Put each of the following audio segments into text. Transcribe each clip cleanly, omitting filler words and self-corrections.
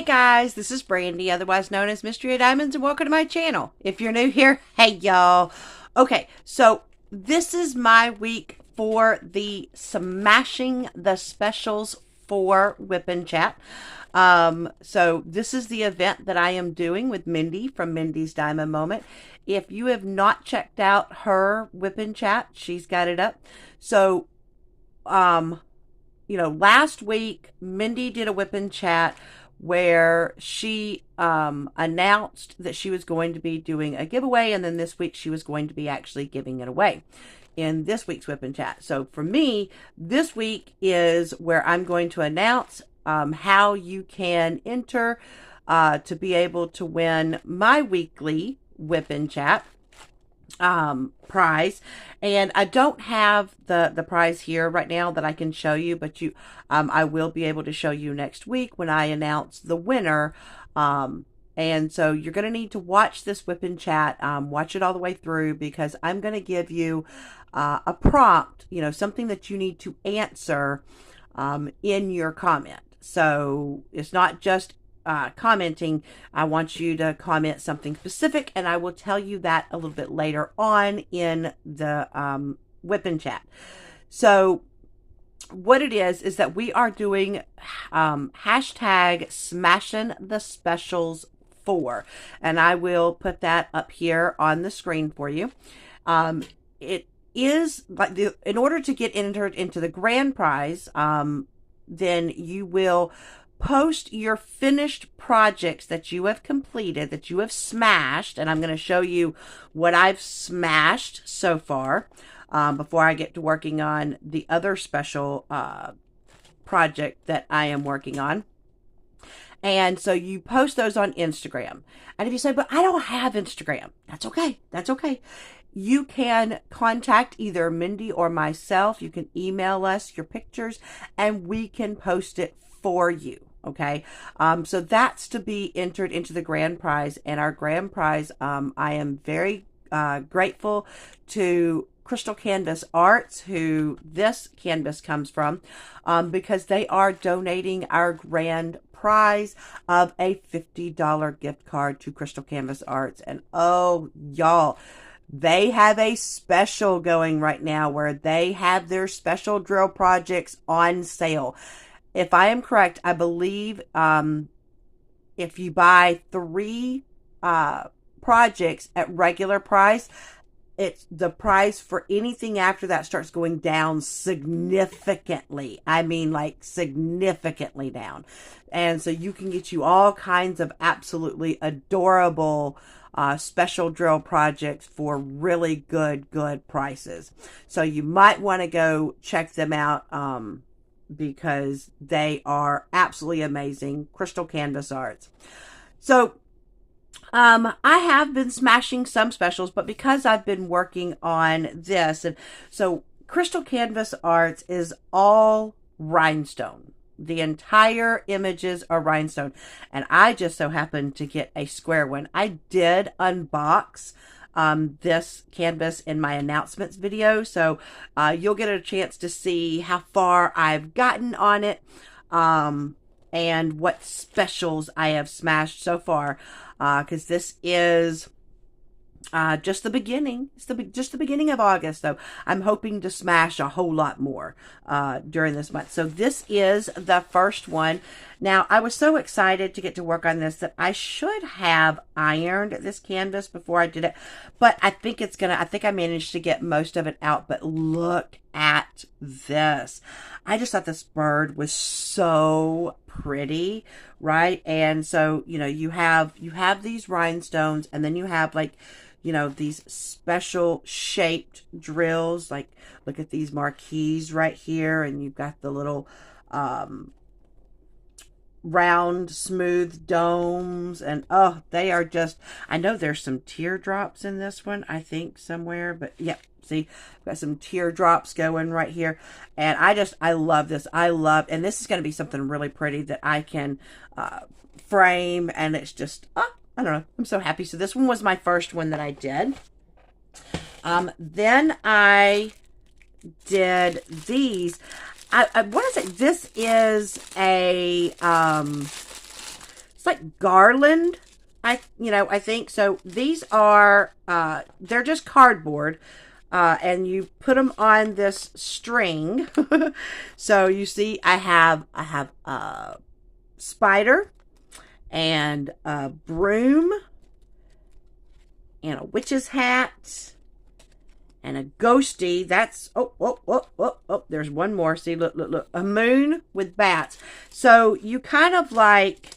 Hey guys, this is Brandy, otherwise known as Mystery of Diamonds, and welcome to my channel. If you're new here, hey y'all. Okay, so this is my week for the Smashing the Specials for Wip and Chat. So this is the event that I am doing with Mindy from Mindy's Diamond Moment. If you have not checked out her Wip and Chat, she's got it up. So, last week, Mindy did a Wip and Chat where she announced that she was going to be doing a giveaway, and then this week she was going to be actually giving it away in this week's Wip and Chat. So for me, this week is where I'm going to announce how you can enter to be able to win my weekly Wip and Chat prize. And I don't have the prize here right now that I can show you, but I will be able to show you next week when I announce the winner. And so you're going to need to watch this Wip and Chat, watch it all the way through, because I'm going to give you a prompt, something that you need to answer in your comment. So it's not just commenting. I want you to comment something specific, and I will tell you that a little bit later on in the Wip and Chat. So what it is that we are doing hashtag smashing the specials 4, and I will put that up here on the screen for you. It is like in order to get entered into the grand prize, then you will post your finished projects that you have completed, that you have smashed, and I'm going to show you what I've smashed so far before I get to working on the other special project that I am working on. And so you post those on Instagram. And if you say, but I don't have Instagram, that's okay. That's okay. You can contact either Mindy or myself. You can email us your pictures and we can post it for you. Okay. So that's to be entered into the grand prize. And our grand prize, I am very grateful to Crystal Canvas Arts, who this canvas comes from, because they are donating our grand prize of a $50 gift card to Crystal Canvas Arts. And oh, y'all, they have a special going right now where they have their special drill projects on sale. If I am correct, I believe if you buy 3 projects at regular price, it's the price for anything after that starts going down significantly. I mean, like significantly down. And so you can get you all kinds of absolutely adorable special drill projects for really good prices. So you might want to go check them out because they are absolutely amazing. Crystal Canvas Arts. So I have been smashing some specials, but because I've been working on this, and so Crystal Canvas Arts is all rhinestone. The entire images are rhinestone, and I just so happened to get a square one. I did unbox this canvas in my announcements video, so you'll get a chance to see how far I've gotten on it and what specials I have smashed so far, because this is just the beginning. It's just the beginning of August, so I'm hoping to smash a whole lot more during this month. So this is the first one. Now, I was so excited to get to work on this that I should have ironed this canvas before I did it, but I think I managed to get most of it out. But look at this. I just thought this bird was so pretty, right? And so, you have these rhinestones, and then you have like, these special shaped drills. Like, look at these marquees right here, and you've got the little round, smooth domes, and oh, they are just, I know there's some teardrops in this one, I think somewhere, but yeah, see, got some teardrops going right here, and I love this. And this is going to be something really pretty that I can frame, and it's just, I don't know, I'm so happy. So this one was my first one that I did. Then I did these. I want to say this is a it's like garland. I think so. These are, they're just cardboard. And you put them on this string. So you see, I have a spider and a broom and a witch's hat and a ghosty. That's, oh, there's one more. See, look, a moon with bats. So you kind of like,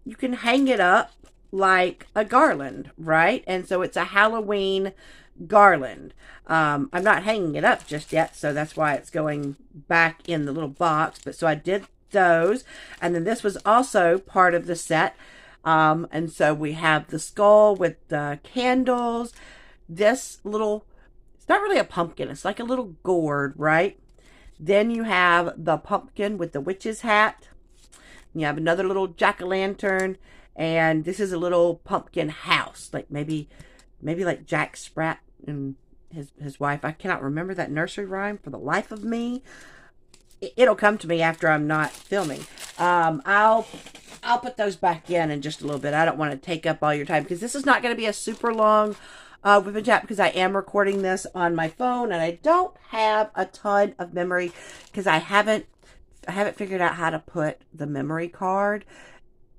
you can hang it up like a garland, right? And so it's a Halloween garland. I'm not hanging it up just yet, so that's why it's going back in the little box. But so I did those, and then this was also part of the set. And so we have the skull with the candles. This little, it's not really a pumpkin, it's like a little gourd, right? Then you have the pumpkin with the witch's hat. You have another little jack-o'-lantern, and this is a little pumpkin house, like maybe like Jack Sprat and his wife. I cannot remember that nursery rhyme for the life of me. It'll come to me after I'm not filming. I'll put those back in just a little bit. I don't want to take up all your time because this is not going to be a super long Wip and Chat, because I am recording this on my phone and I don't have a ton of memory because I haven't figured out how to put the memory card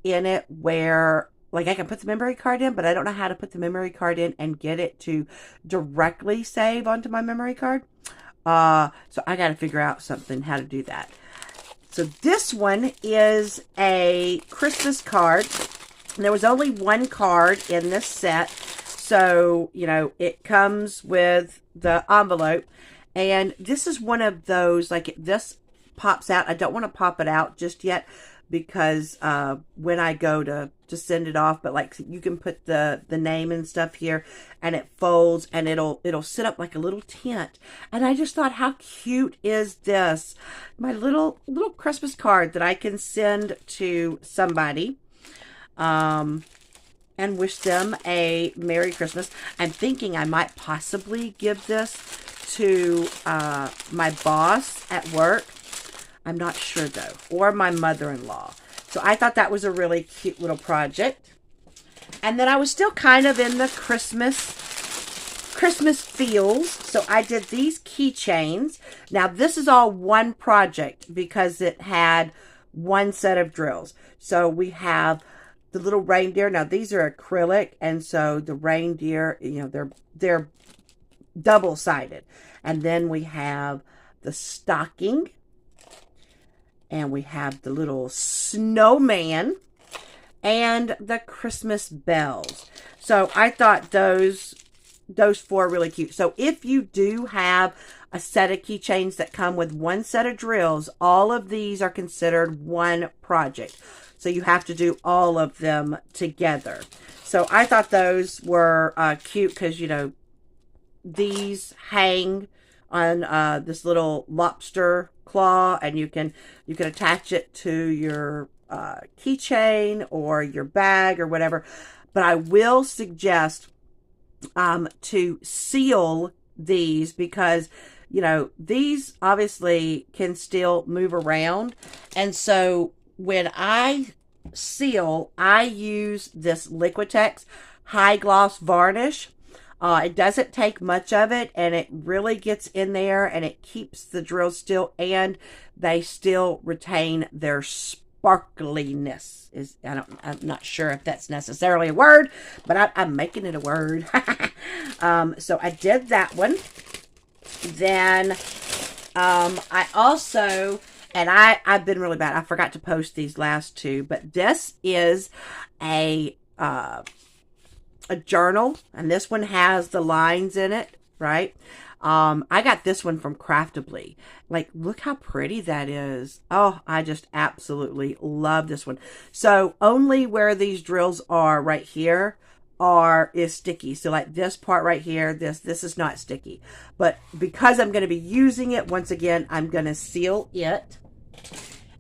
in it where, like, I can put the memory card in, but I don't know how to put the memory card in and get it to directly save onto my memory card. So I got to figure out something how to do that. So this one is a Christmas card. There was only one card in this set. So, it comes with the envelope. And this is one of those, like, this pops out. I don't want to pop it out just yet because when I go to send it off, but like you can put the name and stuff here and it folds and it'll sit up like a little tent. And I just thought, how cute is this? My little Christmas card that I can send to somebody and wish them a Merry Christmas. I'm thinking I might possibly give this to my boss at work. I'm not sure though, or my mother-in-law. So I thought that was a really cute little project. And then I was still kind of in the Christmas feels. So I did these keychains. Now this is all one project because it had one set of drills. So we have the little reindeer. Now these are acrylic, and so the reindeer, they're double-sided. And then we have the stocking. And we have the little snowman and the Christmas bells. So I thought those four are really cute. So if you do have a set of keychains that come with one set of drills, all of these are considered one project. So you have to do all of them together. So I thought those were cute because, these hang on this little lobster claw, and you can attach it to your keychain or your bag or whatever. But I will suggest to seal these because these obviously can still move around, and so when I seal, I use this Liquitex high gloss varnish. It doesn't take much of it, and it really gets in there, and it keeps the drills still, and they still retain their sparkliness. I'm not sure if that's necessarily a word, but I'm making it a word. So I did that one. Then I also, and I've been really bad. I forgot to post these last two, but this is a journal, and this one has the lines in it, right? I got this one from Craftably. Like, look how pretty that is. Oh, I just absolutely love this one. So only where these drills are right here is sticky. So like this part right here, this is not sticky. But because I'm going to be using it, once again, I'm going to seal it.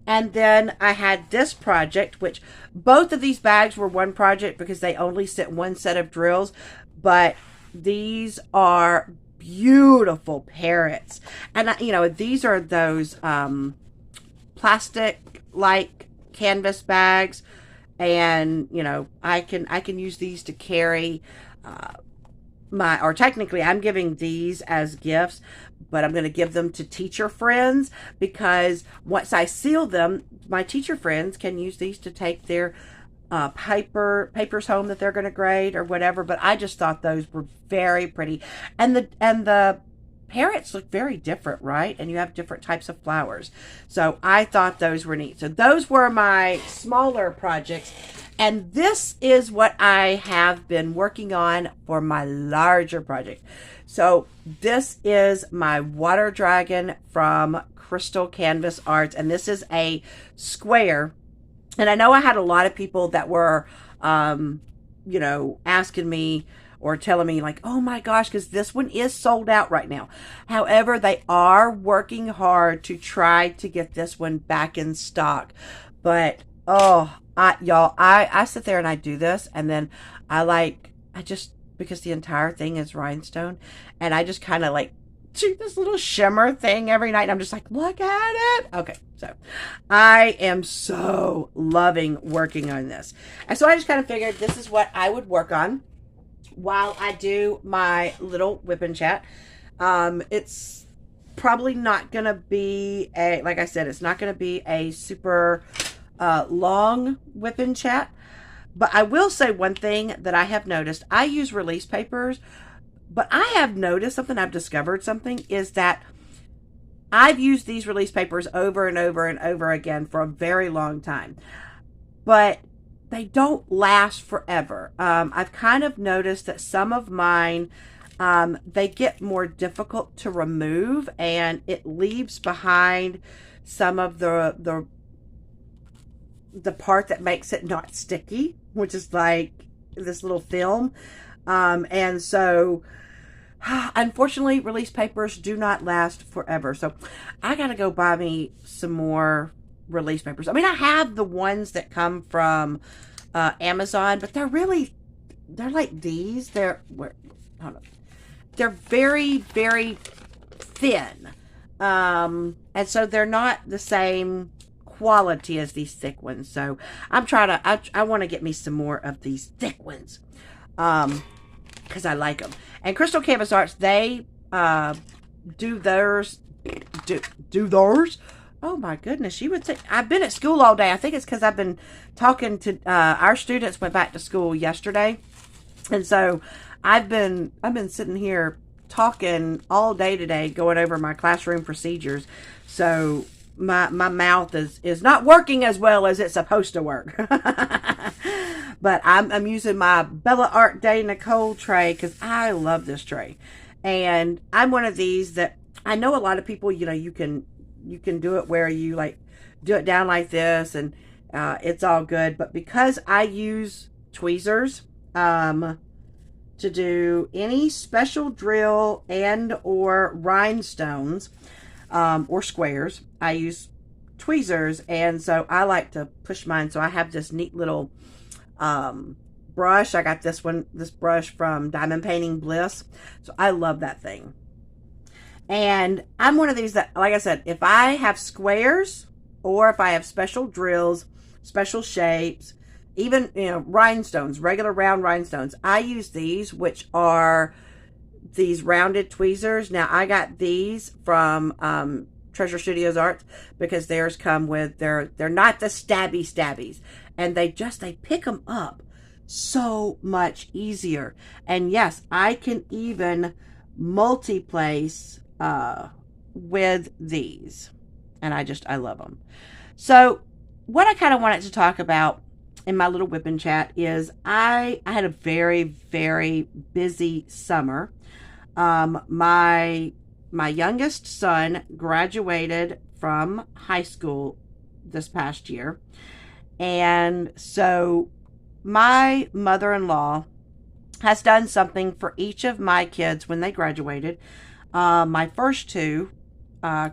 And then I had this project, which both of these bags were one project because they only sent one set of drills. But these are beautiful parrots. And, these are those plastic-like canvas bags. And you know, I can use these to carry or technically I'm giving these as gifts, but I'm going to give them to teacher friends, because once I seal them, my teacher friends can use these to take their papers home that they're going to grade or whatever. But I just thought those were very pretty, and the parrots look very different, right? And you have different types of flowers, so I thought those were neat. So those were my smaller projects, and this is what I have been working on for my larger project. So this is my water dragon from Crystal Canvas Arts, and this is a square. And I know I had a lot of people that were, you know, asking me or telling me like, oh my gosh, because this one is sold out right now. However, they are working hard to try to get this one back in stock. But, oh, y'all, I sit there and I do this, and then because the entire thing is rhinestone, and I just kind of like do this little shimmer thing every night. And I'm just like, look at it. Okay, so I am so loving working on this. And so I just kind of figured this is what I would work on while I do my little Whip and Chat. It's probably not going to be like I said, it's not going to be a super long Whip and Chat. But I will say one thing that I have noticed. I use release papers, but I have noticed something, I've discovered something, is that I've used these release papers over and over and over again for a very long time. But they don't last forever. I've kind of noticed that some of mine, they get more difficult to remove, and it leaves behind some of the part that makes it not sticky, which is like this little film. And so, unfortunately, release papers do not last forever. So I got to go buy me some more release papers. I mean, I have the ones that come from Amazon, but they're like these. They're very, very thin. And so they're not the same quality as these thick ones. So I'm trying to, I want to get me some more of these thick ones. Because I like them. And Crystal Canvas Arts, they do theirs. Do theirs? Oh my goodness, you would think I've been at school all day. I think it's because I've been talking to our students went back to school yesterday, and so I've been sitting here talking all day today, going over my classroom procedures. So my mouth is not working as well as it's supposed to work. But I'm using my Bella Art Day Nicole tray because I love this tray, and I'm one of these that I know a lot of people. You know, you can do it where you like do it down like this, and it's all good. But because I use tweezers to do any special drill and or rhinestones or squares, I use tweezers, and so I like to push mine. So I have this neat little brush. I got this brush from Diamond Painting Bliss. So I love that thing. And I'm one of these that, like I said, if I have squares or if I have special drills, special shapes, even, you know, rhinestones, regular round rhinestones, I use these, which are these rounded tweezers. Now, I got these from Treasure Studios Arts because theirs come with, they're not the stabbies. And they pick them up so much easier. And yes, I can even multi-place with these, and I love them. So what I kind of wanted to talk about in my little Whip and Chat is I had a very, very busy summer. My youngest son graduated from high school this past year, and so my mother-in-law has done something for each of my kids when they graduated. My first two,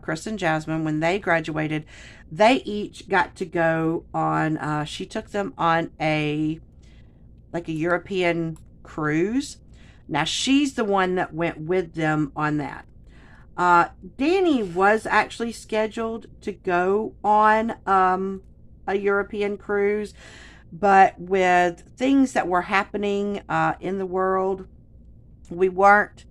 Chris and Jasmine, when they graduated, they each got to go on, she took them on a European cruise. Now, she's the one that went with them on that. Danny was actually scheduled to go on a European cruise, But with things that were happening in the world, we weren't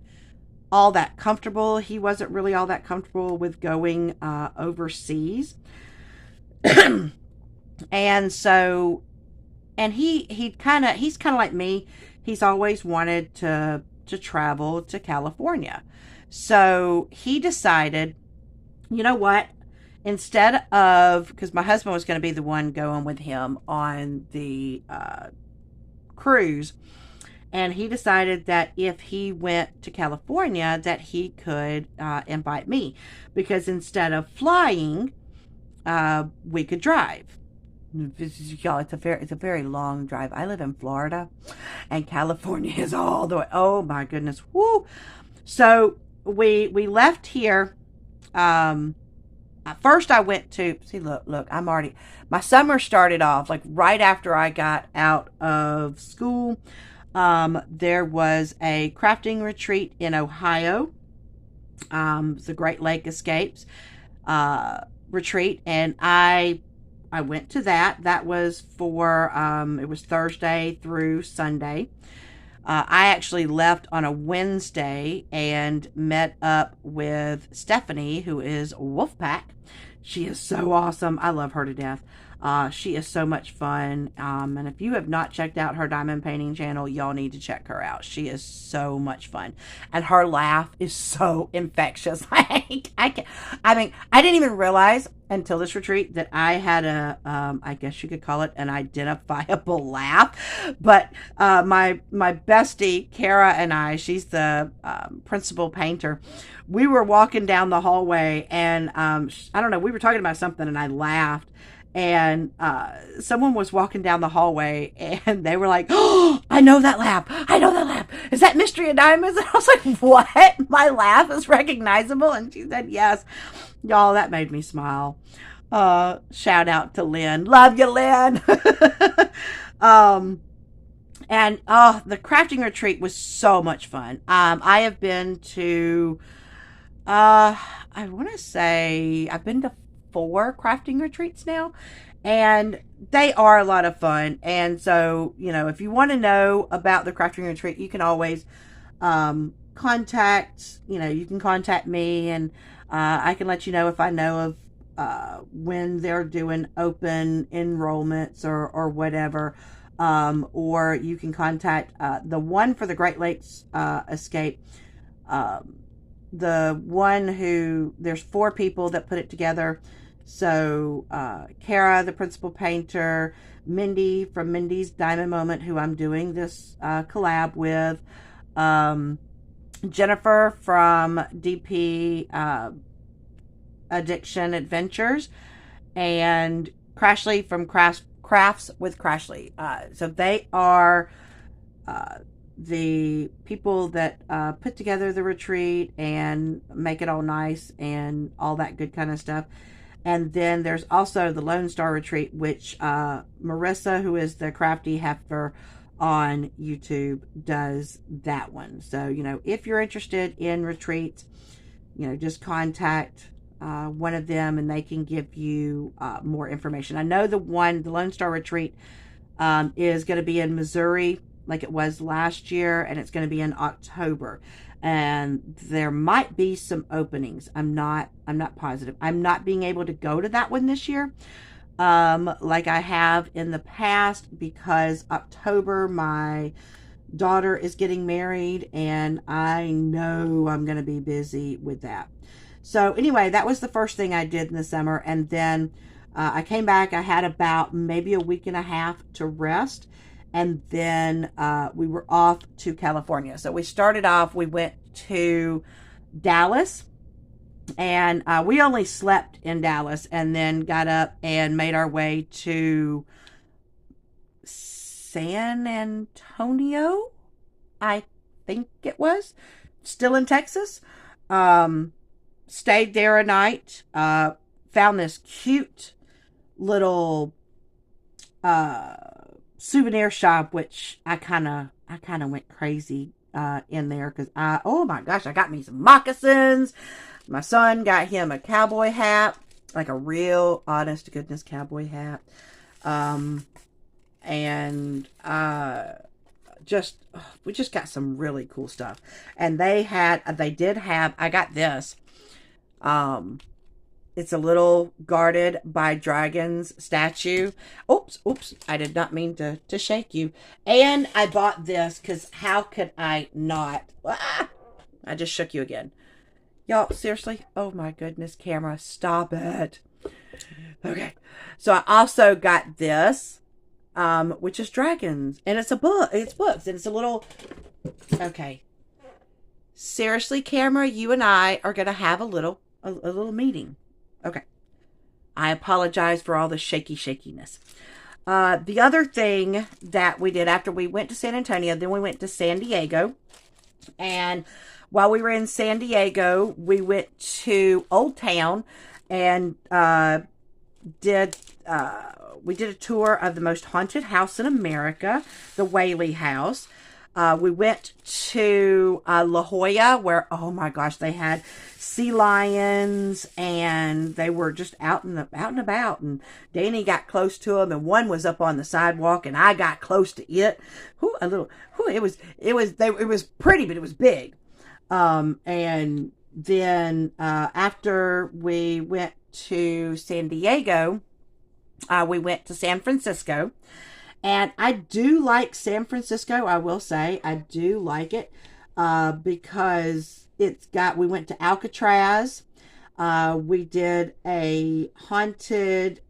all that comfortable. He wasn't really all that comfortable with going overseas. And so, and he's kind of like me. He's always wanted to travel to California. So he decided, you know what? Instead of, because my husband was going to be the one going with him on the cruise, and he decided that if he went to California, that he could invite me, because instead of flying, we could drive. Y'all, it's a very long drive. I live in Florida, and California is all the way. Oh my goodness, whoo! So we left here. First, I went to see. Look. I'm already. My summer started off like right after I got out of school. There was a crafting retreat in Ohio. The Great Lake Escapes retreat, and I went to that. That was for it was Thursday through Sunday. I actually left on a Wednesday and met up with Stephanie, who is Wolfpack. She is so awesome. I love her to death. She is so much fun. And if you have not checked out her diamond painting channel, y'all need to check her out. She is so much fun. And her laugh is so infectious. Like, I mean, I didn't even realize until this retreat that I had I guess you could call it an identifiable laugh. But my bestie, Kara, and I, she's the principal painter, we were walking down the hallway, and I don't know, we were talking about something, and I laughed. And someone was walking down the hallway, and they were like, "Oh, I know that laugh. I know that laugh. Is that Mystery of Diamonds?" And I was like, "What? My laugh is recognizable?" And she said, "Yes." Y'all, that made me smile. Shout out to Lynn. Love you, Lynn. And the crafting retreat was so much fun. I have been to, I want to say I've been to 4 crafting retreats now, and they are a lot of fun. And so, you know, if you want to know about the crafting retreat, you can always contact me, and I can let you know if I know of when they're doing open enrollments or whatever. Or you can contact the one for the Great Lakes Escape. The one who, there's 4 people that put it together. So Kara, the principal painter, Mindy from Mindy's Diamond Moment, who I'm doing this collab with, Jennifer from DP Addiction Adventures, and Crashly from Crafts with Crashly. So they are the people that put together the retreat and make it all nice and all that good kind of stuff. And then there's also the Lone Star Retreat, which Marissa, who is the Crafty Heifer on YouTube, does that one. So, you know, if you're interested in retreats, you know, just contact one of them, and they can give you more information. I know the Lone Star Retreat is going to be in Missouri, like it was last year, and it's going to be in October. And there might be some openings. I'm not positive. I'm not being able to go to that one this year, like I have in the past, because October, my daughter is getting married, and I know I'm going to be busy with that. So anyway, that was the first thing I did in the summer. And then I came back. I had about maybe a week and a half to rest. And then we were off to California. So we started off, we went to Dallas, and we only slept in Dallas, and then got up and made our way to San Antonio, I think it was, still in Texas. Stayed there a night, found this cute little souvenir shop, which I kind of went crazy in there, because oh my gosh, I got me some moccasins. My son got him a cowboy hat, like a real honest to goodness cowboy hat. And just we just got some really cool stuff. And they did have, I got this. It's a little guarded by dragons statue. Oops, I did not mean to shake you. And I bought this because how could I not? Ah, I just shook you again. Y'all, seriously? Oh my goodness, camera, stop it. Okay, so I also got this, which is dragons. And it's a book. It's books. And it's a little... Okay. Seriously, camera, you and I are going to have a little meeting. Okay. I apologize for all the shakiness. The other thing that we did after we went to San Antonio, then we went to San Diego. And while we were in San Diego, we went to Old Town and we did a tour of the most haunted house in America, the Whaley House. We went to La Jolla, where, oh my gosh, they had sea lions, and they were just out and about. And Danny got close to them, and one was up on the sidewalk, and I got close to it. It was pretty, but it was big. And then after we went to San Diego, we went to San Francisco. And I do like San Francisco, I will say. I do like it because we went to Alcatraz. We did a haunted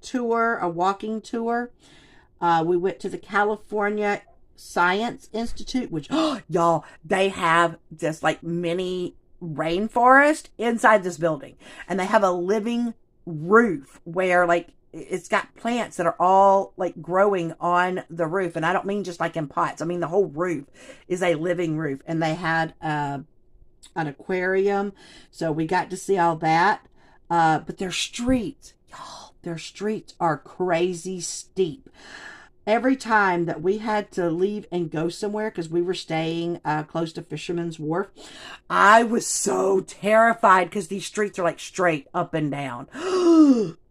tour, a walking tour. We went to the California Science Institute, which, y'all, they have this like mini rainforest inside this building. And they have a living roof where like it's got plants that are all like growing on the roof. And I don't mean just like in pots. I mean, the whole roof is a living roof. And they had an aquarium. So we got to see all that. But their streets, y'all, their streets are crazy steep. Every time that we had to leave and go somewhere, because we were staying close to Fisherman's Wharf, I was so terrified because these streets are like straight up and down.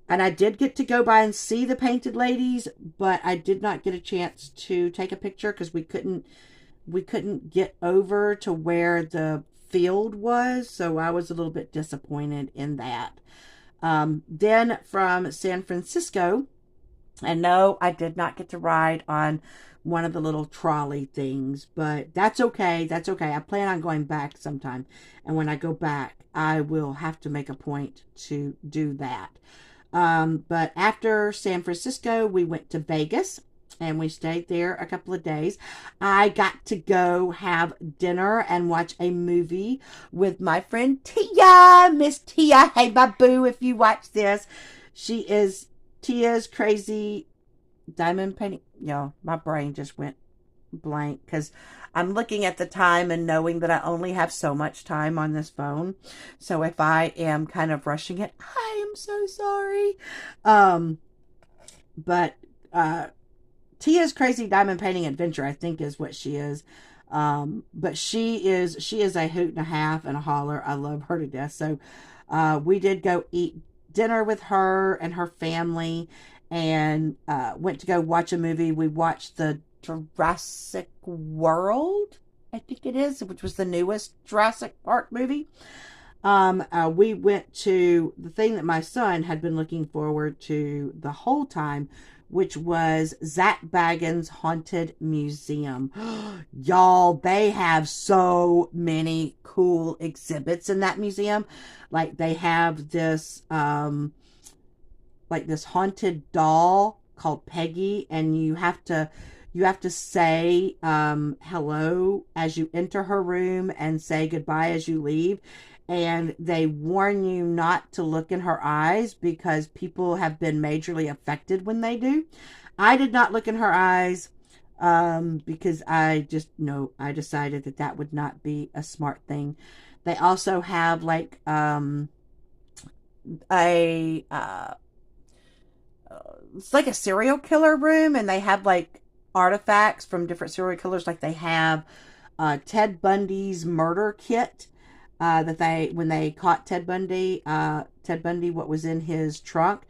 And I did get to go by and see the painted ladies, but I did not get a chance to take a picture because we couldn't get over to where the field was. So I was a little bit disappointed in that. Then from San Francisco, and no, I did not get to ride on one of the little trolley things, but that's okay. That's okay. I plan on going back sometime. And when I go back, I will have to make a point to do that. But after San Francisco, we went to Vegas and we stayed there a couple of days. I got to go have dinner and watch a movie with my friend Tia, Miss Tia. Hey, Babu, if you watch this, she is Tia's Crazy Diamond Painting. Y'all, my brain just went blank because I'm looking at the time and knowing that I only have so much time on this phone. So if I am kind of rushing it, I am so sorry. But Tia's Crazy Diamond Painting Adventure, I think, is what she is. But she is a hoot and a half and a holler. I love her to death. So we did go eat dinner with her and her family, and went to go watch a movie. We watched the Jurassic World, I think it is, which was the newest Jurassic Park movie. We went to the thing that my son had been looking forward to the whole time, which was Zach Bagans' Haunted Museum. Y'all, they have so many cool exhibits in that museum. Like they have this, like this haunted doll called Peggy, and you have to say hello as you enter her room and say goodbye as you leave. And they warn you not to look in her eyes because people have been majorly affected when they do. I did not look in her eyes because I decided that would not be a smart thing. They also have like it's like a serial killer room, and they have like artifacts from different serial killers. Like they have Ted Bundy's murder kit that when they caught Ted Bundy, what was in his trunk,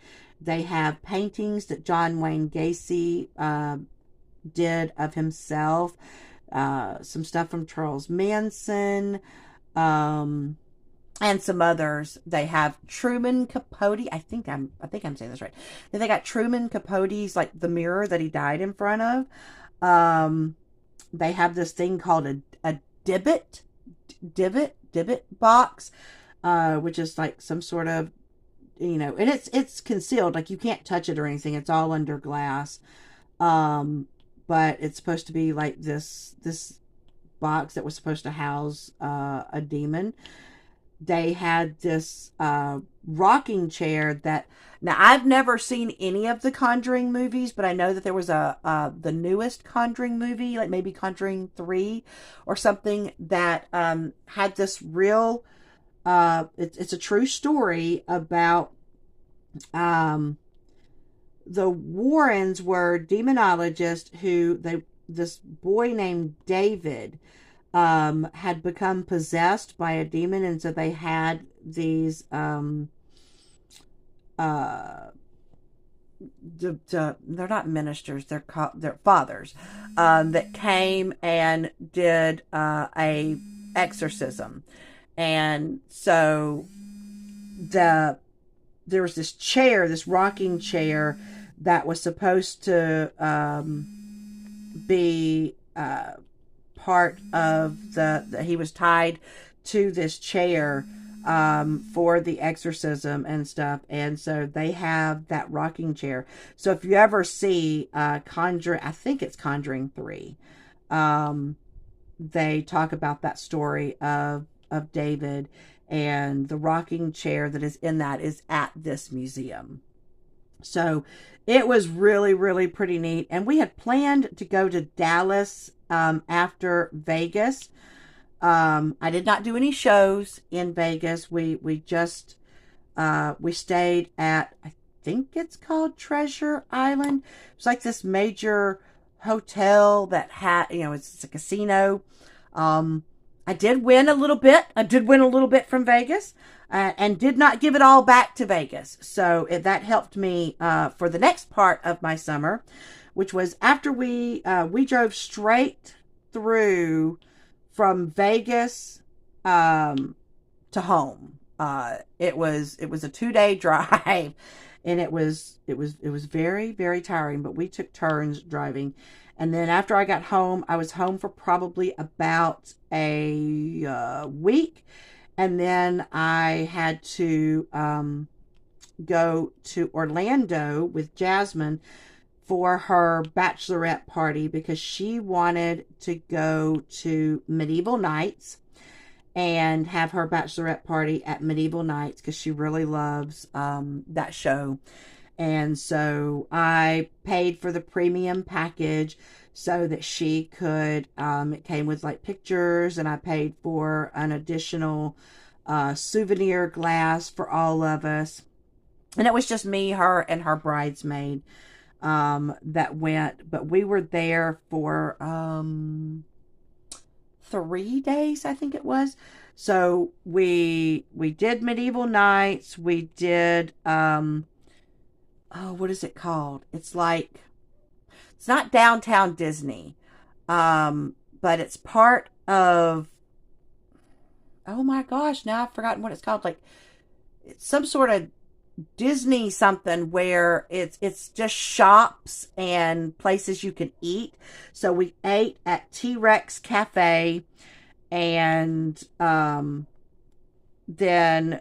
They have paintings that John Wayne Gacy did of himself. Some stuff from Charles Manson. And some others. They have Truman Capote. I think I'm saying this right. Then they got Truman Capote's, like, the mirror that he died in front of. They have this thing called a divot box, which is like some sort of, and it's concealed, like you can't touch it or anything. It's all under glass. But it's supposed to be like this box that was supposed to house a demon. They had this rocking chair that, now I've never seen any of the Conjuring movies, but I know that there was the newest Conjuring movie, like maybe Conjuring 3 or something, that had this real, it's a true story about the Warrens were demonologists who this boy named David had become possessed by a demon, and so they had these they're not ministers, they're fathers, that came and did a exorcism. And so there was this chair, this rocking chair, that was supposed to be part of he was tied to this chair for the exorcism and stuff. And so they have that rocking chair. So if you ever see Conjuring, I think it's Conjuring 3, they talk about that story of David, and the rocking chair that is in that is at this museum. So it was really, really pretty neat. And we had planned to go to Dallas after Vegas. I did not do any shows in Vegas. We just we stayed at, I think it's called Treasure Island. It's like this major hotel that had, it's a casino. I did win a little bit. I did win a little bit from Vegas, and did not give it all back to Vegas. So that helped me for the next part of my summer, which was after we drove straight through from Vegas to home. It was a 2-day drive, and it was very, very tiring, but we took turns driving. And then after I got home, I was home for probably about a week. And then I had to go to Orlando with Jasmine for her bachelorette party, because she wanted to go to Medieval Nights and have her bachelorette party at Medieval Nights, because she really loves that show. And so I paid for the premium package so that she could, it came with like pictures, and I paid for an additional souvenir glass for all of us. And it was just me, her, and her bridesmaid that went. But we were there for 3 days, I think it was. So we did Medieval Nights. We did what is it called? It's like, it's not Downtown Disney, but it's part of, oh my gosh, now I've forgotten what it's called. Like, it's some sort of Disney something where it's just shops and places you can eat. So we ate at T-Rex Cafe, and then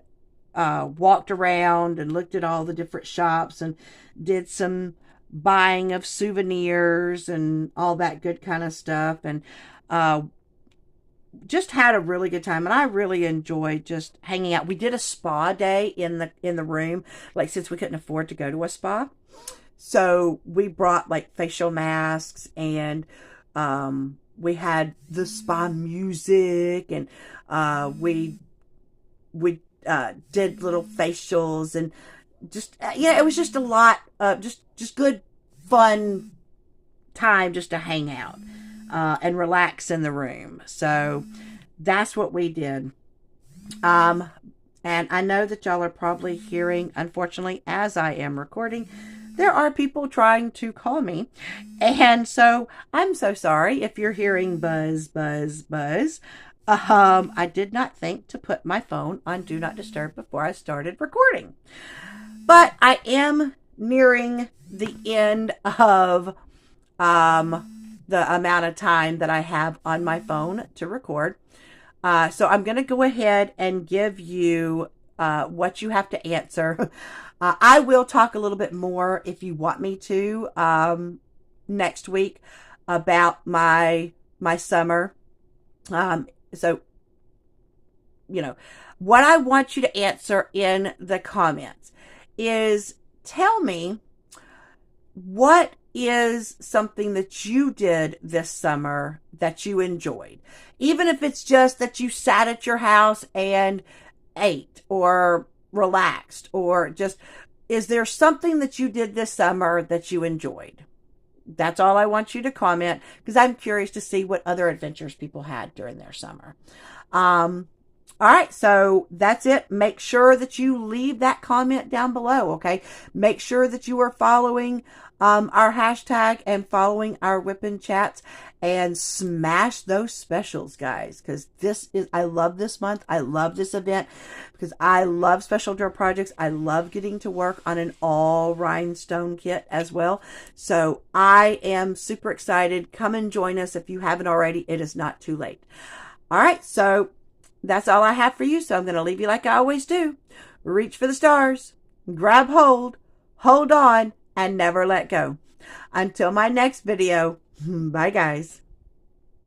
walked around and looked at all the different shops and did some buying of souvenirs and all that good kind of stuff, and just had a really good time. And I really enjoyed just hanging out. We did a spa day in the room, like, since we couldn't afford to go to a spa, so we brought like facial masks, and we had the spa music, and we did little facials, and just it was just a lot of just good fun time just to hang out and relax in the room. So that's what we did. And I know that y'all are probably hearing, unfortunately, as I am recording, there are people trying to call me. And so I'm so sorry if you're hearing buzz, buzz, buzz. I did not think to put my phone on Do Not Disturb before I started recording. But I am nearing the end of the amount of time that I have on my phone to record. So I'm going to go ahead and give you what you have to answer. I will talk a little bit more if you want me to next week about my summer. So, you know, what I want you to answer in the comments is tell me what is something that you did this summer that you enjoyed. Even if it's just that you sat at your house and ate or relaxed, or just, is there something that you did this summer that you enjoyed? That's all I want you to comment, because I'm curious to see what other adventures people had during their summer. All right, so that's it. Make sure that you leave that comment down below, okay? Make sure that you are following our hashtag and following our Wip and Chats, and smash those specials, guys, because I love this month. I love this event because I love special draw projects. I love getting to work on an all rhinestone kit as well. So I am super excited. Come and join us if you haven't already. It is not too late. All right, so that's all I have for you. So I'm going to leave you like I always do. Reach for the stars, grab hold, hold on, and never let go. Until my next video, bye guys.